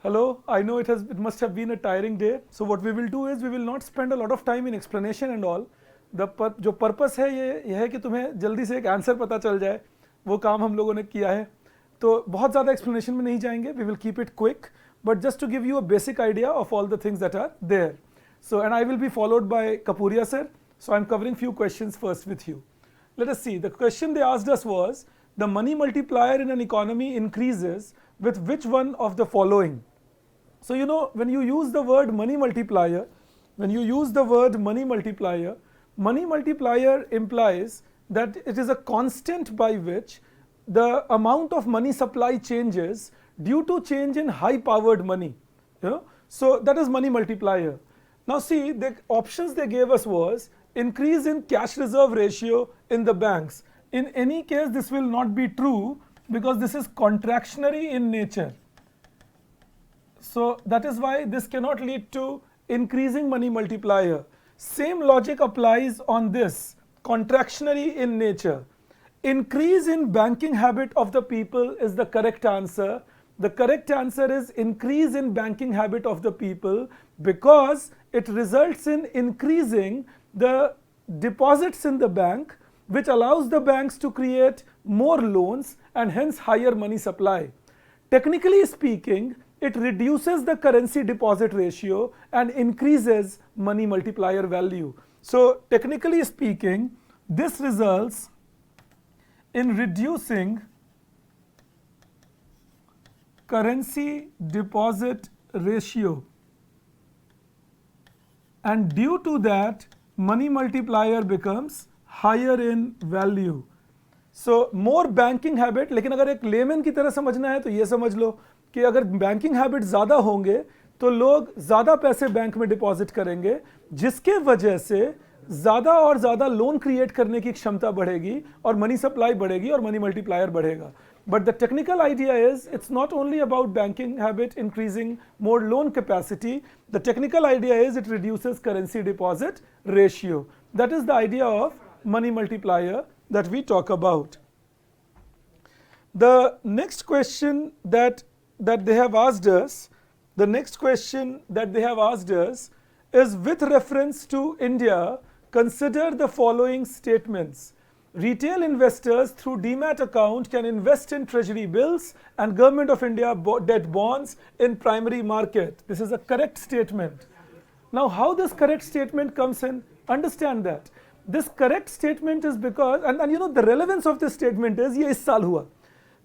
Hello, I know it must have been a tiring day. So what we will do is we will not spend a lot of time in explanation and all. जो purpose है ये है कि तुम्हें जल्दी से एक answer पता चल जाए, वो काम हम लोगों ने किया है. तो बहुत ज़्यादा एक्सप्लेनेशन में नहीं जाएंगे, we will keep it quick, but just to give you a basic idea of all the things that are there. So, and I will be followed by Kapuria sir. So I'm covering few questions first with you. Let us see, the question they asked us was, the money multiplier in an economy increases with which one of the following? So you know, when you use the word money multiplier, money multiplier implies that it is a constant by which the amount of money supply changes due to change in high powered money. You know? So that is money multiplier. Now see, the options they gave us was increase in cash reserve ratio in the banks. In any case, this will not be true because this is contractionary in nature. So that is why this cannot lead to increasing money multiplier. Same logic applies on this, contractionary in nature. Increase in banking habit of the people is the correct answer. The correct answer is increase in banking habit of the people because it results in increasing the deposits in the bank, which allows the banks to create more loans and hence higher money supply. Technically speaking, it reduces the currency deposit ratio and increases money multiplier value. So technically speaking, this results in reducing currency deposit ratio, and due to that money multiplier becomes higher in value. So more banking habit, लेकिन अगर एक lemon की तरह समझना है तो ये समझ लो कि अगर बैंकिंग हैबिट ज़्यादा होंगे तो लोग ज़्यादा पैसे बैंक में डिपॉजिट करेंगे, जिसके वजह से ज़्यादा और ज़्यादा लोन क्रिएट करने की क्षमता बढ़ेगी और मनी सप्लाई बढ़ेगी और मनी मल्टीप्लायर बढ़ेगा. But the technical idea is it's not only about banking habit increasing more loan capacity. The technical idea is it reduces currency deposit ratio. That is the idea of money multiplier that we talk about. The next question that they have asked us, is with reference to India, consider the following statements. Retail investors through demat account can invest in treasury bills and Government of India debt bonds in primary market. This is a correct statement. Now how this correct statement comes in, understand that. This correct statement is because, and you know the relevance of this statement is ये इस साल हुआ,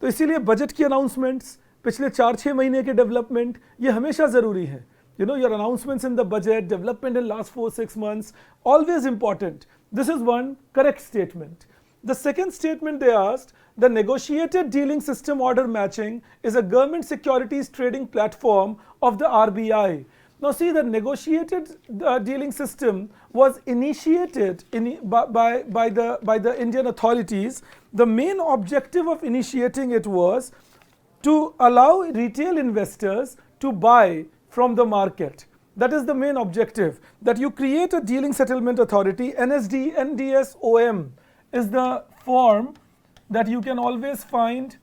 तो इसीलिए budget की announcements, पिछले 4-6 महीने के डेवलपमेंट ये हमेशा ज़रूरी है. You know, your announcements in the budget, development in last 4-6 months, always important. This is one correct statement. The second statement they asked, the negotiated dealing system order matching is a government securities trading platform of the RBI. Now see, the negotiated dealing system was initiated by the Indian authorities. The main objective of initiating it was to allow retail investors to buy from the market. That is the main objective, that you create a dealing settlement authority. NSD, NDSOM is the form that you can always find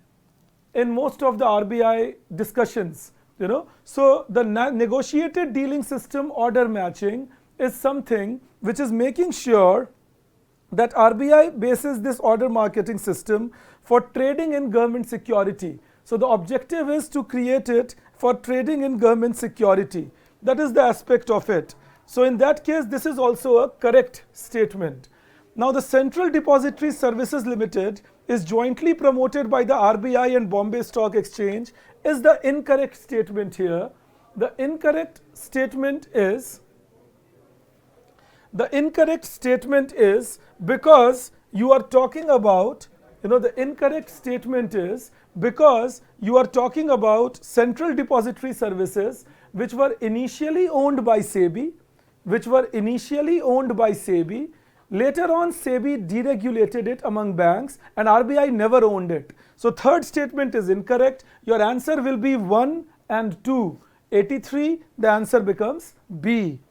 in most of the RBI discussions. You know, so the negotiated dealing system order matching is something which is making sure that RBI bases this order marketing system for trading in government security. So the objective is to create it for trading in government security. That is the aspect of it. So in that case, this is also a correct statement. Now the Central Depository Services Limited is jointly promoted by the RBI and Bombay Stock Exchange is the incorrect statement here. The incorrect statement is because you are talking about, you know, the incorrect statement is because you are talking about Central Depository Services which were initially owned by SEBI, Later on, SEBI deregulated it among banks and RBI never owned it. So third statement is incorrect. Your answer will be 1 and 2. 83, the answer becomes B.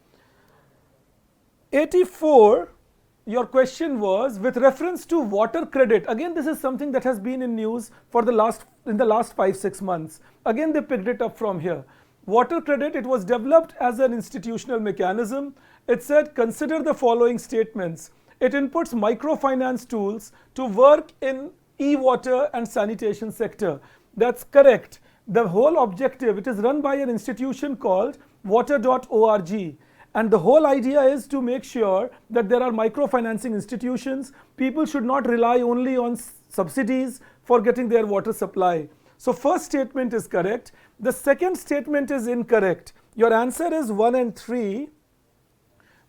84, your question was with reference to WaterCredit. Again, this is something that has been in news for in the last 5-6 months. Again, they picked it up from here. WaterCredit, it was developed as an institutional mechanism. It said, consider the following statements. It inputs microfinance tools to work in e-water and sanitation sector. That's correct. The whole objective, it is run by an institution called water.org. And the whole idea is to make sure that there are microfinancing institutions. People should not rely only on subsidies for getting their water supply. So first statement is correct. The second statement is incorrect. Your answer is 1 and 3.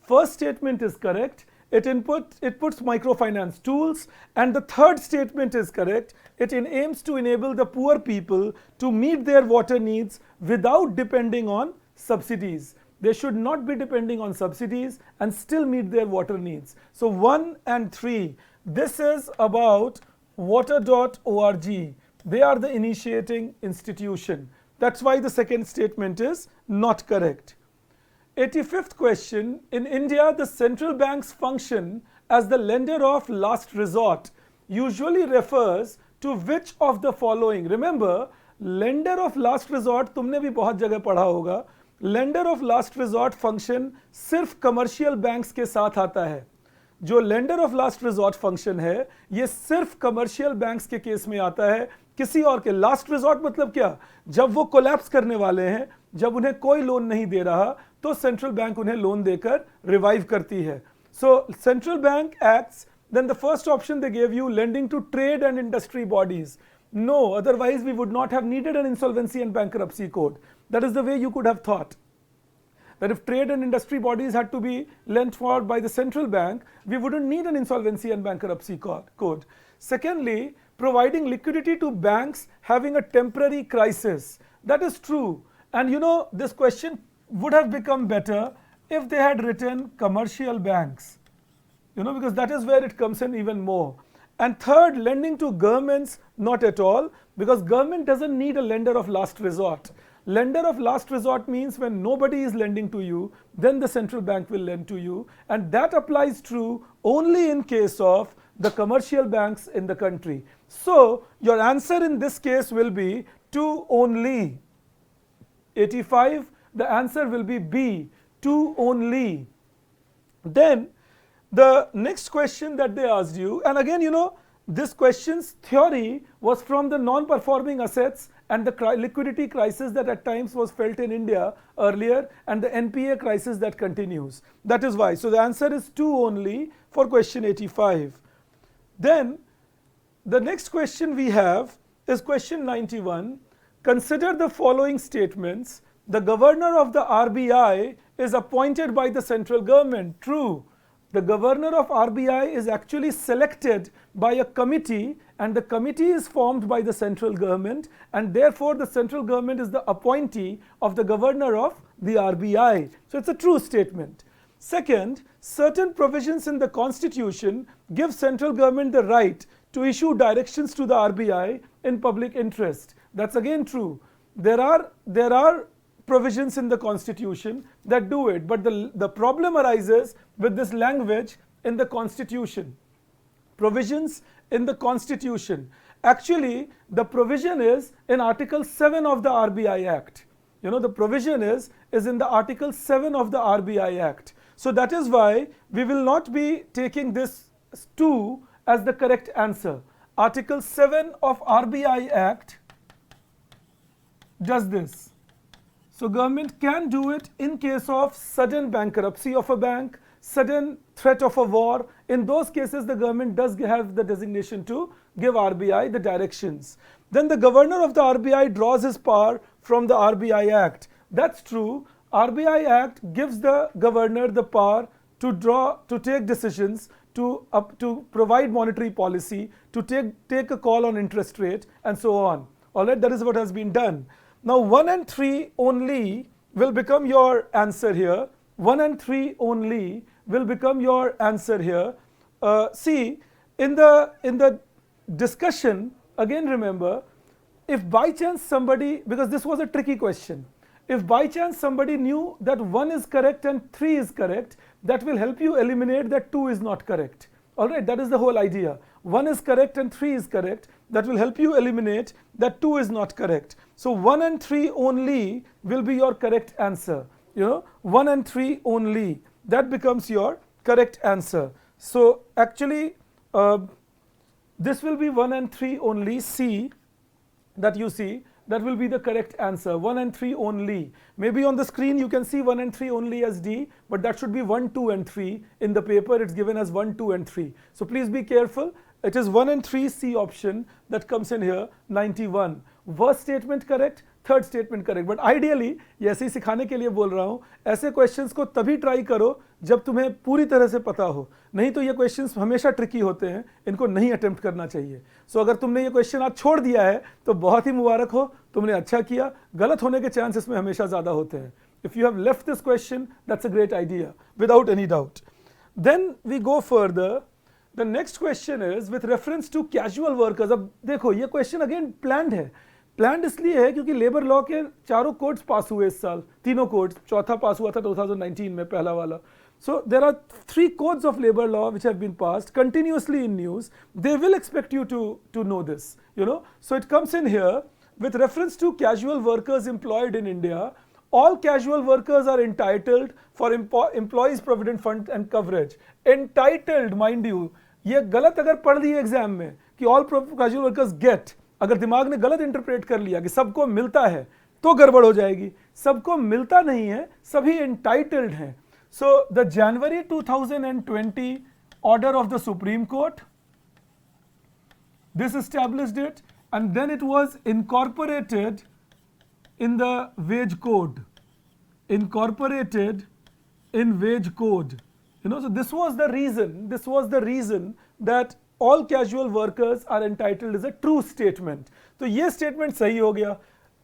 First statement is correct. It puts microfinance tools. And the third statement is correct. It aims to enable the poor people to meet their water needs without depending on subsidies. They should not be depending on subsidies and still meet their water needs. So 1 and 3, this is about water.org. They are the initiating institution. That's why the second statement is not correct. 85th question. In India, the central banks function as the lender of last resort usually refers to which of the following? Remember, lender of last resort, तुमने भी बहुत जगह पढ़ा होगा. Lender of last resort function सिर्फ commercial banks के साथ आता है. जो lender of last resort function है, ये सिर्फ commercial banks के केस में आता है, किसी और के. Last resort मतलब क्या? जब वो collapse करने वाले हैं, जब उन्हें कोई लोन नहीं दे रहा, तो central bank उन्हें लोन देकर revive करती है. So central bank acts. Then the first option they gave you, lending to trade and industry bodies. No, otherwise we would not have needed an insolvency and bankruptcy code. That is the way you could have thought. That if trade and industry bodies had to be lent for by the central bank, we wouldn't need an insolvency and bankruptcy code. Secondly, providing liquidity to banks having a temporary crisis. That is true. And you know, this question would have become better if they had written commercial banks. You know, because that is where it comes in even more. And third, lending to governments, not at all, because government doesn't need a lender of last resort. Lender of last resort means when nobody is lending to you, then the central bank will lend to you. And that applies true only in case of the commercial banks in the country. So your answer in this case will be 2 only. 85, the answer will be B, 2 only. Then the next question that they asked you, and again, you know, this question's theory was from the non-performing assets and the liquidity crisis that at times was felt in India earlier, and the NPA crisis that continues. That is why. So the answer is 2 only for question 85. Then the next question we have is question 91. Consider the following statements. The governor of the RBI is appointed by the central government. True. The governor of RBI is actually selected by a committee, and the committee is formed by the central government, and therefore the central government is the appointee of the governor of the RBI. So it's a true statement. Second, certain provisions in the constitution give central government the right to issue directions to the RBI in public interest. That's again true. There are provisions in the constitution that do it, but the problem arises with this language in the constitution. Provisions in the constitution. Actually, the provision is in Article 7 of the RBI Act. You know, the provision is in the Article 7 of the RBI Act. So that is why we will not be taking this 2 as the correct answer. Article 7 of RBI Act does this. So government can do it in case of sudden bankruptcy of a bank, sudden threat of a war. In those cases, the government does have the designation to give RBI the directions. Then the governor of the RBI draws his power from the RBI Act. That's true. RBI Act gives the governor the power to take decisions, to provide monetary policy, to take a call on interest rate, and so on. All right, that is what has been done. Now 1 and 3 only will become your answer here. 1 and 3 only will become your answer here. See, in the discussion, again remember, if by chance somebody, because this was a tricky question, if by chance somebody knew that 1 is correct and 3 is correct, that will help you eliminate that 2 is not correct. All right, that is the whole idea. 1 is correct and 3 is correct. that will help you eliminate that 2 is not correct. So 1 and 3 only will be your correct answer. 1 and 3 only, that becomes your correct answer. So actually this will be 1 and 3 only, C that you see, that will be the correct answer. 1 and 3 only. Maybe on the screen you can see 1 and 3 only as D, but that should be 1, 2 and 3. In the paper it's given as 1, 2 and 3. So please be careful. It is 1 and 3 C option that comes in here, 91. First statement correct, third statement correct. But ideally ये ऐसे ही सिखाने के लिए बोल रहा हूं, ऐसे questions को तभी ट्राई करो जब तुम्हें पूरी तरह से पता हो, नहीं तो ये क्वेश्चंस हमेशा ट्रिकी होते हैं, इनको नहीं अटेम्प्ट करना चाहिए. सो अगर तुमने ये क्वेश्चन आज छोड़ दिया है तो बहुत ही मुबारक हो, तुमने अच्छा किया. गलत होने के चांसेस में हमेशा ज्यादा होते हैं. If you have left this question, that's a great idea without any doubt. Then we go further. The next question is with reference to casual workers. अब देखो ये क्वेश्चन अगेन प्लान्ड है. प्लान्ड इसलिए है क्योंकि लेबर लॉ के चारों codes पास हुए इस साल, तीनों कोड्स. चौथा पास हुआ था 2019 में, पहला वाला. So there are 3 codes of labor law which have been passed continuously in news. They will expect you to know this, So it comes in here with reference to casual workers employed in India. All casual workers are entitled for employees provident fund and coverage. Entitled, mind you, ये गलत अगर पढ़ दिए exam में कि all casual workers get, अगर दिमाग ने गलत इंटरप्रेट कर लिया कि सबको मिलता है तो गड़बड़ हो जाएगी. सबको मिलता नहीं है, सभी entitled हैं. So the January 2020 order of the Supreme Court, this established it, and then it was incorporated in the wage code. Incorporated in wage code. So this was the reason that all casual workers are entitled is a true statement. तो ये statement सही हो गया.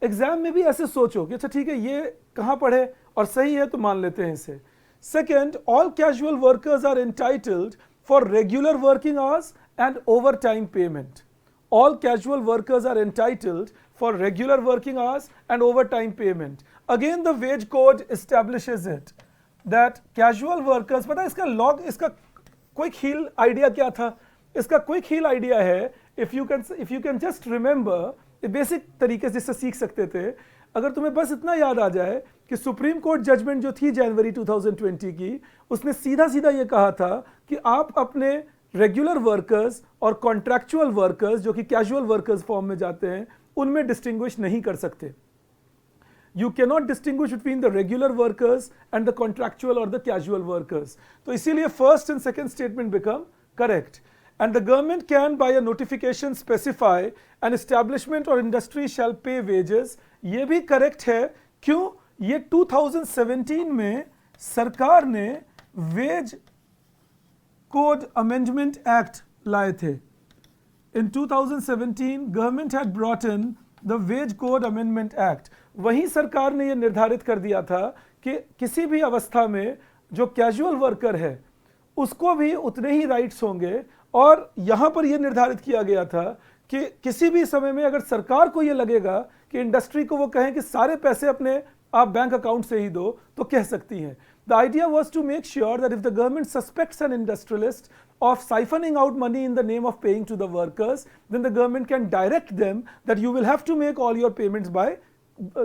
Exam में भी ऐसे सोचो कि अच्छा ठीक है ये कहाँ पढ़े और सही है तो मान लेते हैं इसे. Second, all casual workers are entitled for regular working hours and overtime payment. All casual workers are entitled for regular working hours and overtime payment. Again, the wage code establishes it that casual workers, पता है इसका log, इसका quick heal idea क्या था? इसका quick heal idea है, if you can just remember, basic तरीके से इससे सीख सकते थे. अगर तुम्हें बस इतना याद आ जाए कि सुप्रीम कोर्ट जजमेंट जो थी जनवरी 2020 की, उसने सीधा सीधा ये कहा था कि आप अपने रेगुलर वर्कर्स और कॉन्ट्रैक्चुअल वर्कर्स जो कि कैजुअल वर्कर्स फॉर्म में जाते हैं, उनमें डिस्टिंग्विश नहीं कर सकते. You can not distinguish between the regular workers and the contractual और द कैजुअल वर्कर्स. तो इसीलिए first and second statement become correct. And the government can by a notification specify an establishment or industry shall pay wages. ये भी correct है. क्यों? ये 2017 में सरकार ने वेज कोड अमेंडमेंट एक्ट लाए थे. In 2017 government had brought in the wage code amendment act. वहीं सरकार ने ये निर्धारित कर दिया था कि किसी भी अवस्था में जो कैजुअल वर्कर है उसको भी उतने ही राइट्स होंगे. और यहां पर यह निर्धारित किया गया था कि किसी भी समय में अगर सरकार को यह लगेगा कि इंडस्ट्री को वो कहें कि सारे पैसे अपने आप बैंक अकाउंट से ही दो, तो कह सकती हैं. The idea was to make sure that if the government suspects an industrialist of siphoning out money in the name of paying to the workers, then the government can direct them that you will have to make all your payments by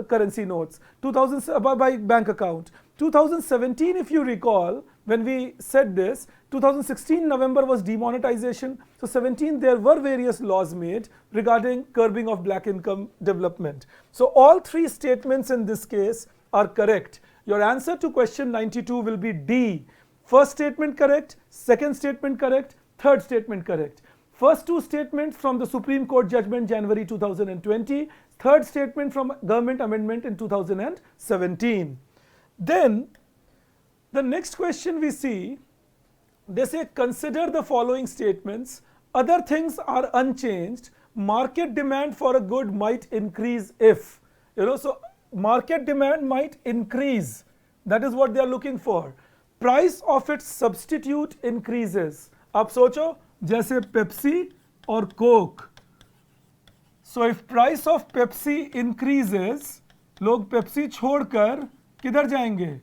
currency notes, by bank account. 2017, if you recall, when we said this, 2016 November was demonetization. So 17 there were various laws made regarding curbing of black income development. So all 3 statements in this case are correct. Your answer to question 92 will be D. First statement correct, second statement correct, third statement correct. First 2 statements from the Supreme Court judgment January 2020, third statement from government amendment in 2017. Then the next question we see, they say consider the following statements. Other things are unchanged. Market demand for a good might increase if. So market demand might increase. That is what they are looking for. Price of its substitute increases. आप सोचो जैसे Pepsi और Coke. So if price of Pepsi increases, लोग Pepsi छोड़कर किधर जाएंगे?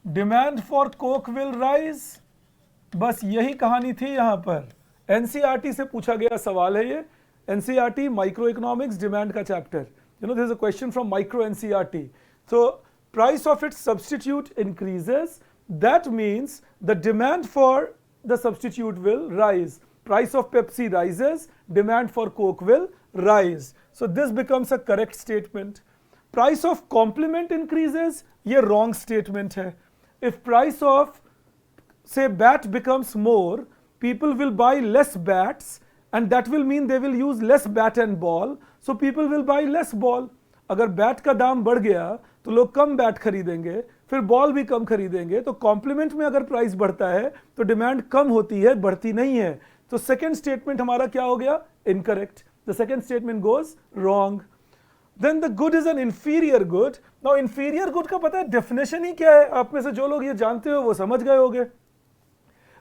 Demand for Coke will rise. बस यही कहानी थी यहाँ पर. NCERT से पूछा गया सवाल है ये. NCERT माइक्रो इकोनॉमिक्स डिमांड का chapter, you know this is a question from micro NCERT. So price of its substitute increases, that means the demand for the substitute will rise. Price of Pepsi rises, demand for Coke will rise. So this becomes a correct statement. Price of complement increases, ये wrong statement है. If price of say bat becomes more, people will buy less bats and that will mean they will use less bat and ball, so people will buy less ball. अगर bat का दाम बढ़ गया तो लोग कम bat खरीदेंगे, फिर ball भी कम खरीदेंगे, तो कॉम्प्लीमेंट में अगर प्राइस बढ़ता है तो डिमांड कम होती है, बढ़ती नहीं है. तो सेकंड स्टेटमेंट हमारा क्या हो गया? Incorrect. The second statement goes wrong. Then the good is an inferior good. Now inferior good का पता है डेफिनेशन ही क्या है? आप में से जो लोग ये जानते हो वो समझ गए होंगे.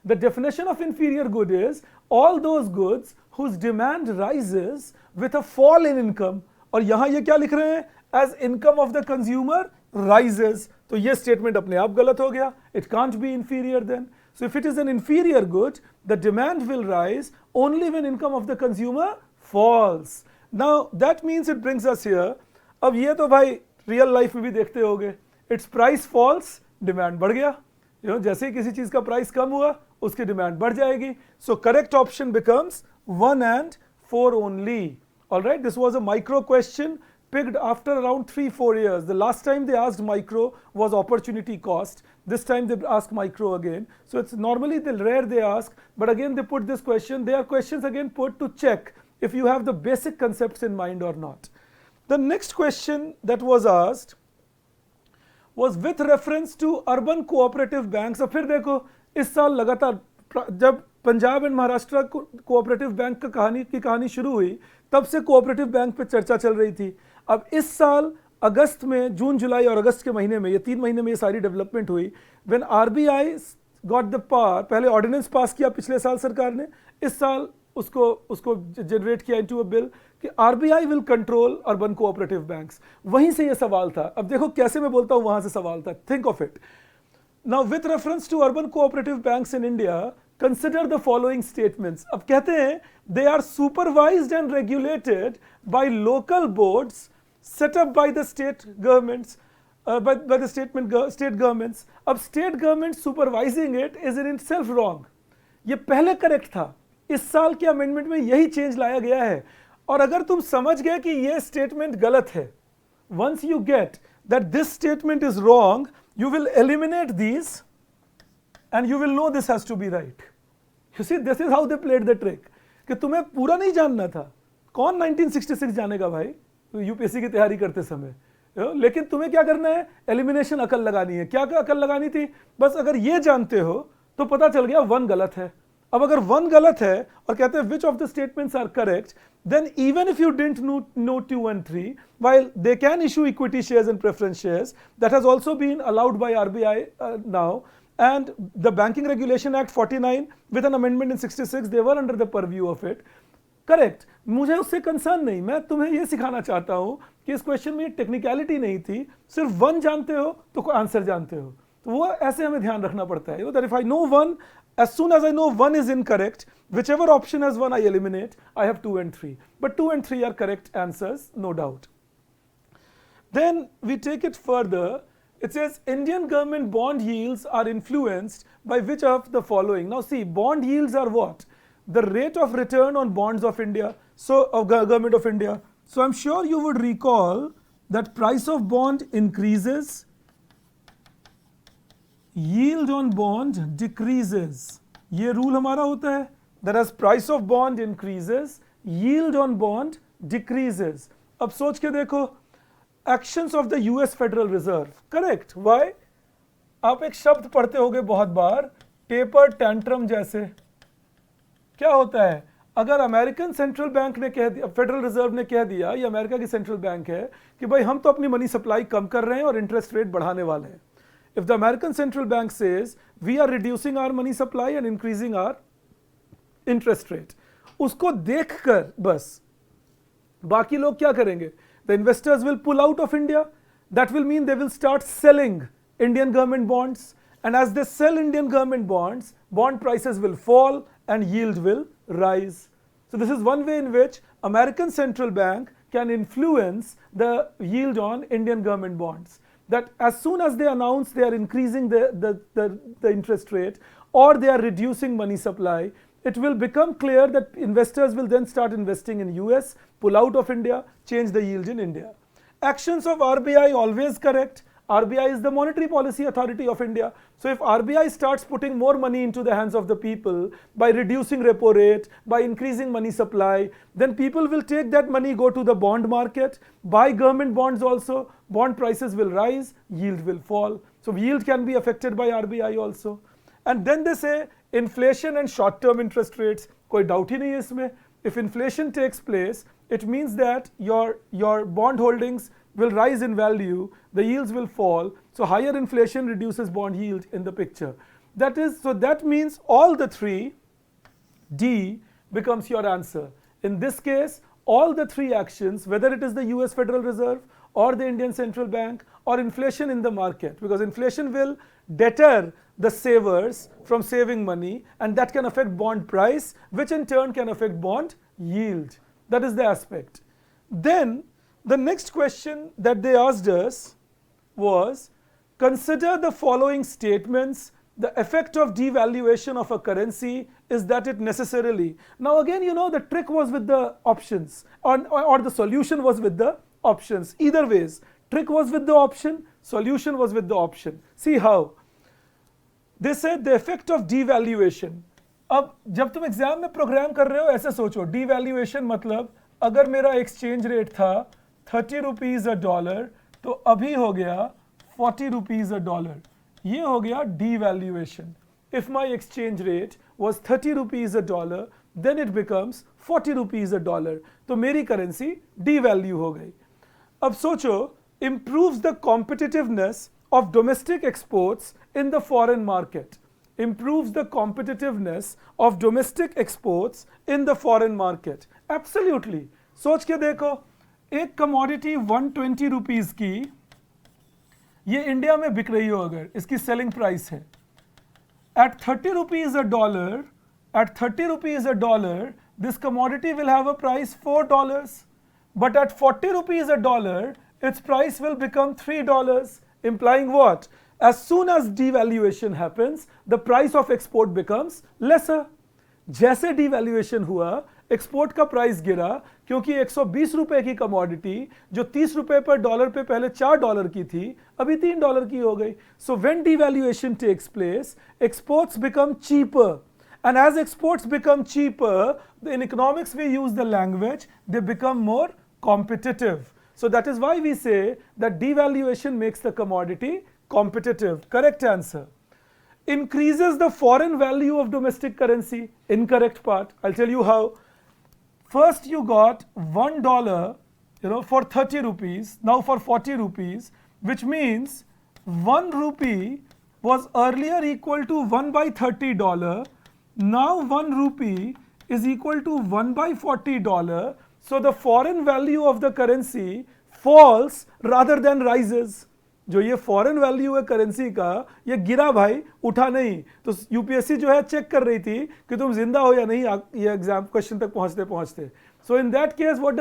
The definition of inferior good is all those goods whose demand rises with a fall in income. और यहां ये क्या लिख रहे हैं? As income of the consumer rises. तो ये स्टेटमेंट अपने आप गलत हो गया. It can't be inferior then. So if it is an inferior good, the demand will rise only when income of the consumer falls. Now that means it brings us here. अब ये तो भाई real life में भी देखते होगे. Its price falls, demand बढ़ गया. जैसे ही किसी चीज का प्राइस कम हुआ उसकी डिमांड बढ़ जाएगी. So correct option becomes 1 and 4 only. All right, this was a micro question picked after around 3-4 years. The last time they asked micro was opportunity cost. This time they ask micro again. So it's normally the rare they ask, but again they put this question. They are questions again put to check if you have the basic concepts in mind or not. The next question that was asked was with reference to urban cooperative banks. अब फिर देखो इस साल लगातार जब Punjab and Maharashtra cooperative bank की कहानी शुरू हुई तब से कोऑपरेटिव बैंक पे चर्चा चल रही थी. अब इस साल अगस्त में, जून जुलाई और अगस्त के महीने में, ये 3 महीने में ये सारी डेवलपमेंट हुई. When RBI got the power, पहले ऑर्डिनेंस पास किया पिछले साल सरकार ने, इस साल उसको जनरेट किया इनटू अ बिल कि RBI will control urban cooperative banks. वहीं से ये सवाल था. अब देखो कैसे मैं बोलता हूं वहां से सवाल था. Think of it. Now with reference to urban cooperative banks in India consider the following statements. अब कहते हैं they are supervised and regulated by local boards set up by the state governments, by the state governments. अब state government supervising it is in itself wrong. ये पहले correct था. इस साल के अमेंडमेंट में यही चेंज लाया गया है. और अगर तुम समझ गए कि ये स्टेटमेंट गलत है, once you get that this statement is wrong, you will eliminate these and you will know this has to be right. You see, this is how they played the trick. कि तुम्हें पूरा नहीं जानना था. कौन 1966 जानेगा भाई यूपीएससी की तैयारी करते समय? लेकिन तुम्हें क्या करना है? एलिमिनेशन अकल लगानी है. क्या अकल लगानी थी? बस अगर ये जानते हो तो पता चल गया 1 गलत है. अब अगर 1 गलत है और कहते हैं which of the statements are correct, then even if you didn't know 2 and 3, while they can issue equity shares and preference shares, that has also been allowed by RBI now, and the Banking Regulation Act 49 with an amendment in 66, they were under the purview of it. Correct. मुझे उससे concern नहीं. मैं तुम्हें यह सिखाना चाहता हूं कि इस क्वेश्चन में टेक्निकलिटी नहीं थी. सिर्फ 1 जानते हो तो आंसर जानते हो. तो वो ऐसे हमें ध्यान रखना पड़ता है. That if I know 1, as soon as I know 1 is incorrect, whichever option has 1 I eliminate. I have 2 and 3, but 2 and 3 are correct answers, no doubt. Then we take it further. It says Indian government bond yields are influenced by which of the following? Now see, bond yields are what? The rate of return on bonds of India, so of government of India. So I'm sure you would recall that price of bond increases, yield on bond decreases. ये rule हमारा होता है. That as price of bond increases, yield on bond decreases. अब सोच के देखो, actions of the US Federal Reserve. Correct. Why? आप एक शब्द पढ़ते होगे बहुत बार, taper tantrum जैसे. क्या होता है? अगर अमेरिकन सेंट्रल बैंक ने कह दिया, फेडरल रिजर्व ने कह दिया, ये अमेरिका की सेंट्रल बैंक है, कि भाई हम तो अपनी मनी सप्लाई कम कर रहे हैं और इंटरेस्ट रेट बढ़ाने वाले हैं. If the American central bank says we are reducing our money supply and increasing our interest rate, उसको देखकर बस बाकी लोग क्या करेंगे? The investors will pull out of India. That will mean they will start selling Indian government bonds, and as they sell Indian government bonds, bond prices will fall and yield will rise. So this is one way in which American central bank can influence the yield on Indian government bonds. That as soon as they announce they are increasing the interest rate or they are reducing money supply, it will become clear that investors will then start investing in US, pull out of India, change the yield in India. Actions of RBI always correct. RBI is the monetary policy authority of India. So if RBI starts putting more money into the hands of the people by reducing repo rate, by increasing money supply, then people will take that money, go to the bond market, buy government bonds also, bond prices will rise, yield will fall. So yield can be affected by RBI also. And then they say inflation and short-term interest rates, koi doubt hi nahi hai isme. If inflation takes place, it means that your bond holdings will rise in value, the yields will fall, so higher inflation reduces bond yield in the picture. That means all the three, D becomes your answer. In this case, all the three actions, whether it is the US Federal Reserve or the Indian Central Bank or inflation in the market, because inflation will deter the savers from saving money, and that can affect bond price, which in turn can affect bond yield. That is the aspect. Then the next question that they asked us was, consider the following statements. The effect of devaluation of a currency is that it necessarily. Now again, you know, the trick was with the options, or the solution was with the options. Either ways, trick was with the option, solution was with the option. See how. They said the effect of devaluation. अब जब तुम exam में programme कर रहे हो ऐसे सोचो, devaluation मतलब अगर मेरा एक्सचेंज रेट था 30 रुपीज अ डॉलर तो अभी हो गया 40 रुपीज अ डॉलर, ये हो गया devaluation. If my exchange rate was 30 rupees a dollar, then it becomes 40 rupees a dollar. तो मेरी करेंसी devalue हो गई. अब सोचो, improves the competitiveness of domestic exports in the foreign market. Improves the competitiveness of domestic exports in the foreign market. Absolutely. सोच के देखो, एक कमोडिटी 120 रुपीज की ये इंडिया में बिक रही हो, अगर इसकी सेलिंग प्राइस है at 30 rupees a dollar, this commodity will have a price $4. But at 40 rupees a dollar, its price will become $3. Implying what? As soon as devaluation happens, the price of export becomes lesser. जैसे devaluation हुआ, export का price गिरा, क्योंकि 120 रुपए की commodity जो 30 रुपए पर डॉलर पे पहले $4 की थी, अभी $3 की हो गई. So when devaluation takes place, exports become cheaper. And as exports become cheaper, in economics we use the language, they become more competitive. So that is why we say that devaluation makes the commodity competitive. Correct answer. Increases the foreign value of domestic currency. Incorrect part. I'll tell you how. First you got $1, for 30 rupees, now for 40 rupees, which means 1 rupee was earlier equal to 1 by $30. Now 1 rupee is equal to 1 by $40. So the foreign value of the currency falls rather than rises. जो ये foreign value है currency का, ये गिरा भाई, उठा नहीं. तो यूपीएससी जो है चेक कर रही थी कि तुम जिंदा हो या नहीं ये एग्जाम क्वेश्चन तक पहुंचते पहुंचते. So in that case what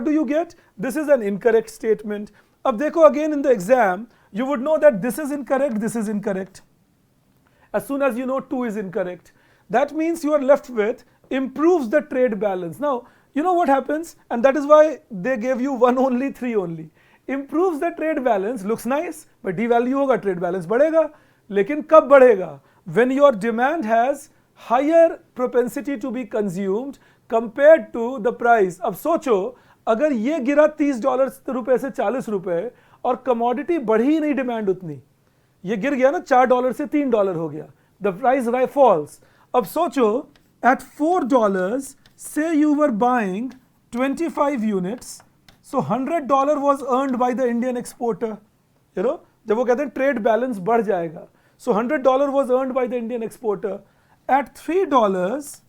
do you get? This is an incorrect statement. अब देखो again in the exam you would know that this is incorrect. As soon as you know 2 is incorrect, that means you are left with improves the trade balance. Now, you know what happens, and that is why they gave you 1 only, 3 only. Improves the trade balance looks nice, but devalue होगा, trade balance बढ़ेगा. लेकिन कब बढ़ेगा? When your demand has higher propensity to be consumed compared to the price. अब सोचो, अगर ये गिरा $30 से 40 रुपए और कमोडिटी बढ़ी ही नहीं डिमांड उतनी, ये गिर गया ना $4 से $3 हो गया, the price falls. अब सोचो, at $4, say you were buying 25 units, so $100 was earned by the Indian exporter. जब वो कहते हैं ट्रेड बैलेंस बढ़ जाएगा, so $100 was earned by the Indian exporter. At $3,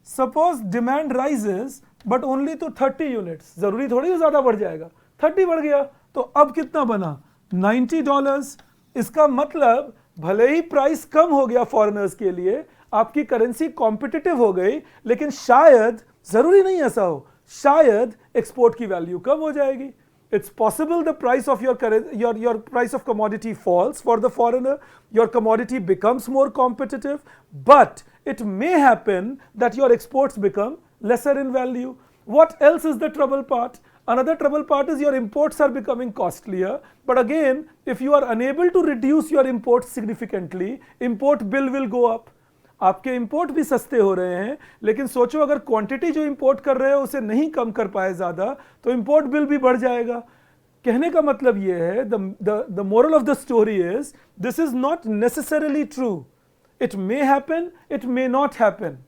suppose demand rises but only to 30 units. जरूरी थोड़ी ज्यादा बढ़ जाएगा, 30 बढ़ गया, तो अब कितना बना? $90. इसका मतलब भले ही प्राइस कम हो गया फॉरेनर्स के लिए, आपकी करेंसी कॉम्पिटिटिव हो गई, लेकिन शायद, जरूरी नहीं ऐसा हो, शायद एक्सपोर्ट की वैल्यू कम हो जाएगी. It's possible the price of your price of commodity falls for the foreigner, your commodity becomes more competitive, but it may happen that your exports become lesser in value. What else is the trouble part? Another trouble part is your imports are becoming costlier, but again, if you are unable to reduce your imports significantly, import bill will go up. आपके import भी सस्ते हो रहे हैं, लेकिन सोचो अगर quantity जो इंपोर्ट कर रहे हो उसे नहीं कम कर पाए ज्यादा, तो इंपोर्ट बिल भी बढ़ जाएगा. कहने का मतलब ये है, the moral of the story is, this is not necessarily true. It may happen, it may not happen.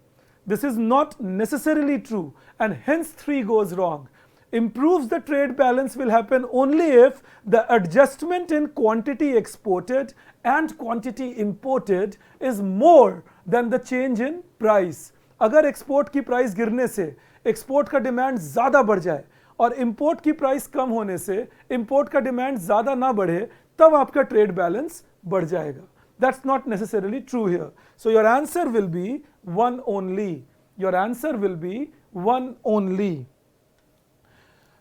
This is not necessarily true, and hence 3 goes wrong. Improves the trade balance will happen only if the adjustment in quantity exported and quantity imported is more than the change in price. अगर export की price गिरने से export का demand ज्यादा बढ़ जाए और import की प्राइस कम होने से इंपोर्ट का डिमांड ज्यादा ना बढ़े, तब आपका ट्रेड बैलेंस बढ़ जाएगा. That's not necessarily true here. So your answer will be one only. Your answer will be one only.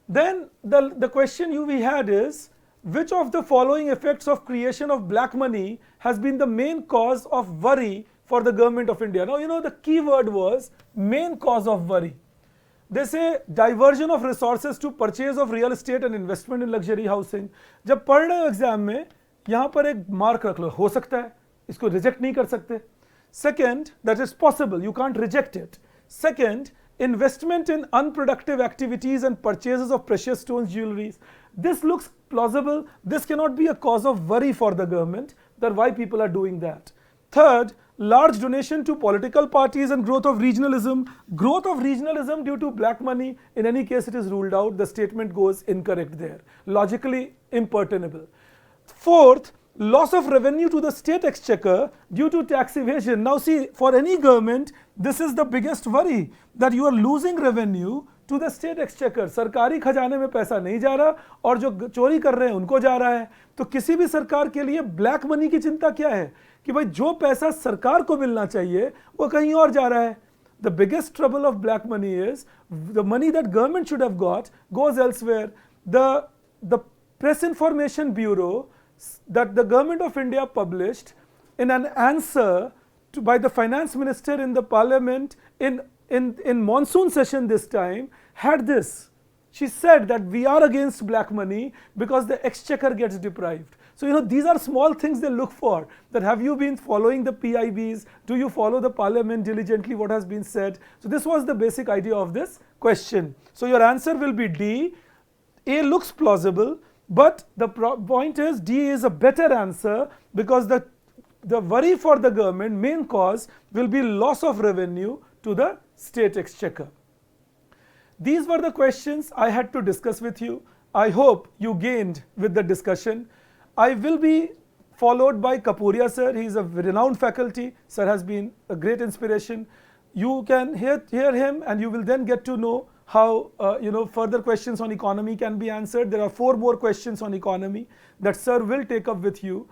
Then the question we had is, which of the following effects of creation of black money has been the main cause of worry for the government of India? Now, you know, the key word was main cause of worry. They say diversion of resources to purchase of real estate and investment in luxury housing. जब पढ़ रहे हो exam में, यहाँ पर एक mark रख लो, हो सकता है, इसको रिजेक्ट नहीं कर सकते. Second, that is possible, you can't reject it. Second, investment in unproductive activities and purchases of precious stones, jewelries. This looks plausible. This cannot be a cause of worry for the government, that why people are doing that. Third, large donation to political parties and growth of regionalism. Growth of regionalism due to black money, in any case it is ruled out. The statement goes incorrect there. Logically impertinable. Fourth, loss of revenue to the state exchequer due to tax evasion. Now see, for any government, this is the biggest worry, that you are losing revenue to the state exchequer. सरकारी खजाने में पैसा नहीं जा रहा और जो चोरी कर रहे हैं उनको जा रहा है. तो किसी भी सरकार के लिए ब्लैक मनी की चिंता क्या है कि भाई जो पैसा सरकार को मिलना चाहिए वो कहीं और जा रहा है. The biggest trouble of black money is the money that government should have got goes elsewhere. The Press Information Bureau that the government of India published in an answer by the finance minister in the parliament in monsoon session this time had this. She said that we are against black money because the exchequer gets deprived. So, you know, these are small things they look for, that have you been following the PIBs? Do you follow the parliament diligently, what has been said? So, this was the basic idea of this question. So, your answer will be D. A looks plausible, but the point is D is a better answer because the worry for the government, main cause, will be loss of revenue to the state exchequer. These were the questions I had to discuss with you. I hope you gained with the discussion. I will be followed by Kapuria sir. He is a renowned faculty. Sir has been a great inspiration. You can hear him and you will then get to know how further questions on economy can be answered. There are 4 more questions on economy that sir will take up with you.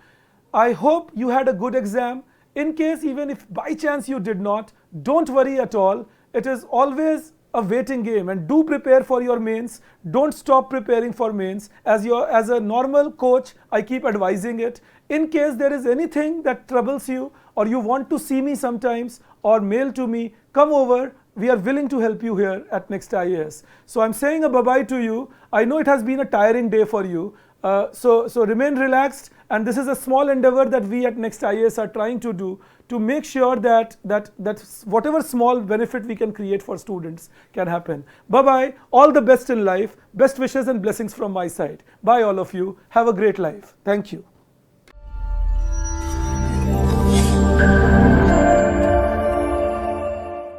I hope you had a good exam. In case even if by chance you did not, don't worry at all. It is always a waiting game, and do prepare for your mains. Don't stop preparing for mains. As a normal coach, I keep advising it. In case there is anything that troubles you or you want to see me sometimes or mail to me, come over. We are willing to help you here at Next IAS. So I'm saying a bye-bye to you. I know it has been a tiring day for you. So remain relaxed, and this is a small endeavor that we at Next IAS are trying to do to make sure that whatever small benefit we can create for students can happen. Bye-bye. All the best in life. Best wishes and blessings from my side. Bye all of you. Have a great life. Thank you.